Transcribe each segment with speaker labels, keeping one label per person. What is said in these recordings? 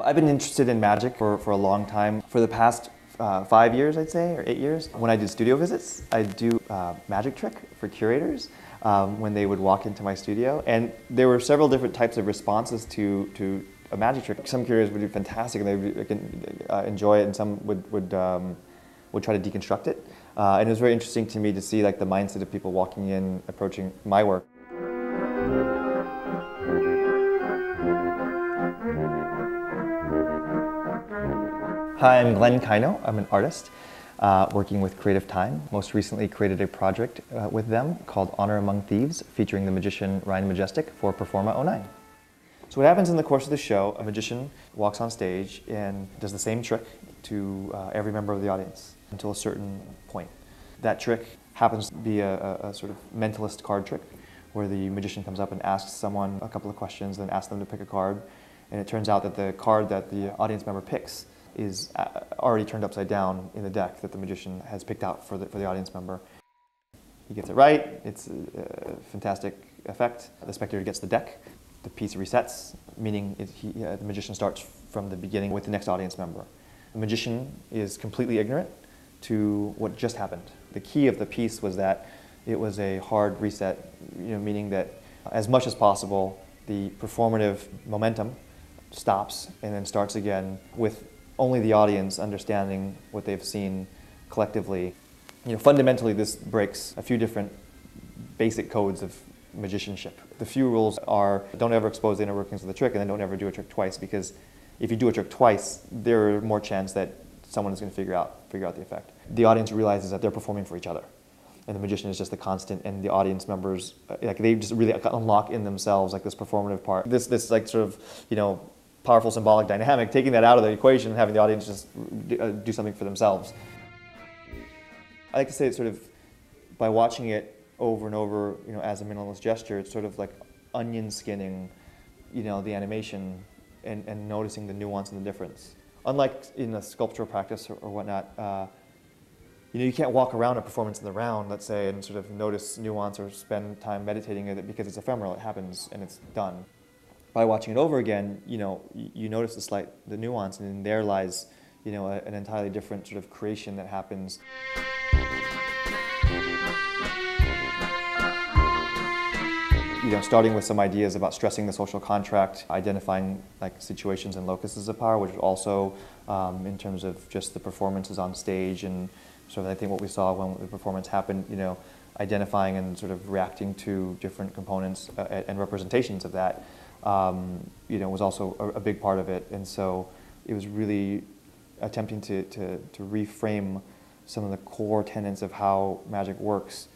Speaker 1: I've been interested in magic for a long time. For the past 5 years, I'd say, or 8 years. When I did studio visits, I'd do a magic trick for curators when they would walk into my studio. And there were several different types of responses to a magic trick. Some curators would do fantastic and they would enjoy it, and some would try to deconstruct it. And it was very interesting to me to see like the mindset of people walking in, approaching my work. Hi, I'm Glenn Kaino. I'm an artist working with Creative Time. Most recently created a project with them called Honor Among Thieves, featuring the magician Ryan Majestic for Performa '09. So what happens in the course of the show, a magician walks on stage and does the same trick to every member of the audience until a certain point. That trick happens to be a sort of mentalist card trick where the magician comes up and asks someone a couple of questions, then asks them to pick a card, and it turns out that the card that the audience member picks is already turned upside down in the deck that the magician has picked out for the audience member. He gets it right, it's a fantastic effect. The spectator gets the deck, the piece resets, meaning the magician starts from the beginning with the next audience member. The magician is completely ignorant to what just happened. The key of the piece was that it was a hard reset, meaning that as much as possible, the performative momentum stops and then starts again with only the audience understanding what they've seen collectively. Fundamentally, this breaks a few different basic codes of magicianship. The few rules are: don't ever expose the inner workings of the trick, and then don't ever do a trick twice, because if you do a trick twice, there are more chance that someone is going to figure out the effect. The audience realizes that they're performing for each other, and the magician is just the constant, and the audience members, they just really unlock in themselves like this performative part. This like sort of, powerful symbolic dynamic, taking that out of the equation and having the audience just do something for themselves. I like to say it's sort of, by watching it over and over, as a minimalist gesture, it's sort of like onion skinning, the animation and noticing the nuance and the difference. Unlike in a sculptural practice or whatnot, you can't walk around a performance in the round, let's say, and sort of notice nuance or spend time meditating with it because it's ephemeral, it happens and it's done. By watching it over again, you notice the nuance, and in there lies, an entirely different sort of creation that happens. Starting with some ideas about stressing the social contract, identifying situations and locuses of power, which is also in terms of just the performances on stage, and sort of I think what we saw when the performance happened, identifying and sort of reacting to different components and representations of that. Was also a big part of it, and so it was really attempting to reframe some of the core tenets of how magic works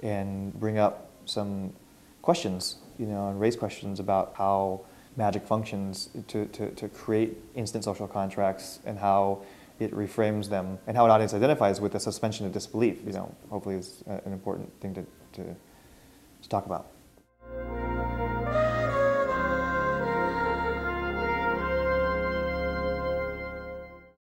Speaker 1: and bring up some questions, and raise questions about how magic functions to create instant social contracts, and how it reframes them, and how an audience identifies with the suspension of disbelief, hopefully is an important thing to talk about.